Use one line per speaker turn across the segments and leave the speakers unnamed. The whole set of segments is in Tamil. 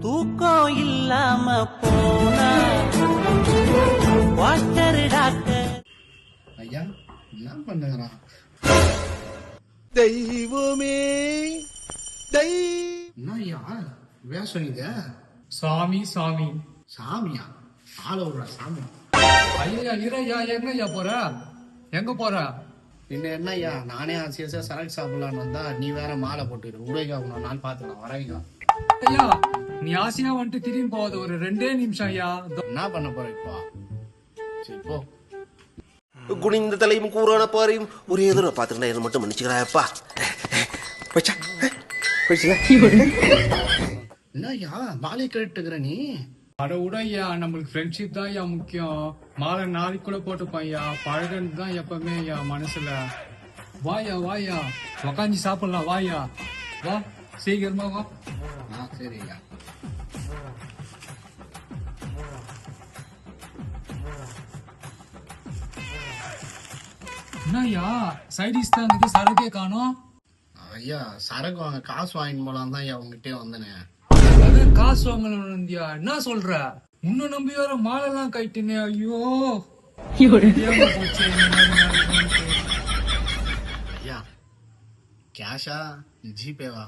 தூக்கம் இல்லாம போனா வாட்டர் டாக்டர்.
ஐயா என்ன பண்ணுறான்?
தெய்வமே
என்ன ஐயா வேஷம் இது?
சாமி சாமி.
சாமியா? ஆள விடுறா சாமி.
ஐயா இறையா எங்கய்யா போற? எங்க போற?
பின்ன என்ன ஐயா, நானே ஆசையா சரக்கு சாப்பிடலான்னு வந்தா நீ வேற மாலை போட்டுரு. உடைக்கா நான் பாத்துக்கலாம் வரவைக்கா.
ஐயா நீ ஆசையா வந்துட்டு திரும்பி போகாத, ஒரு 2 நிமிஷம் ஐயா.
என்ன பண்ண போற இப்போ? சரி போ.
குனிந்த தலையும் கூறான பாறையும் ஒரே எதிர பாத்துக்கிட்டா என்ன மட்டும் மன்னிச்சுக்கிறாப்பா.
என்ன ஐயா மாலை கேட்டுக்கிற நீ?
அட உடையா, நம்மளுக்கு ஃப்ரெண்ட்ஷிப் தான் ஐயா முக்கியம். மாலை நாளைக்கு கூட போட்டுப்போம் ஐயா. பழகிறது தான் எப்பவுமே ஐயா மனசுல. வாயா வாயா உக்காஞ்சி சாப்பிடலாம். வாயா வா, சீக்கிரமா வா.
சரி ஐயா.
என்னய்யா சைடிஸ் தான் இருக்குது, சரக்கே காணோம்.
ஐயா சரக்கு வாங்க காசு வாங்கிட்டு போலாம் தான் ஐயா உங்ககிட்டே வந்தனே.
அது காசு வாங்கணும் இந்தியா, என்ன சொல்ற? உன்னை நம்பி வர மாலை எல்லாம் கைட்டுனே. ஐயோ போச்சு.
ஐயா கேஷா ஜிபேவா?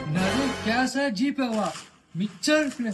என்னது கேஷா ஜிபேவா? மிச்சம் இருக்கு.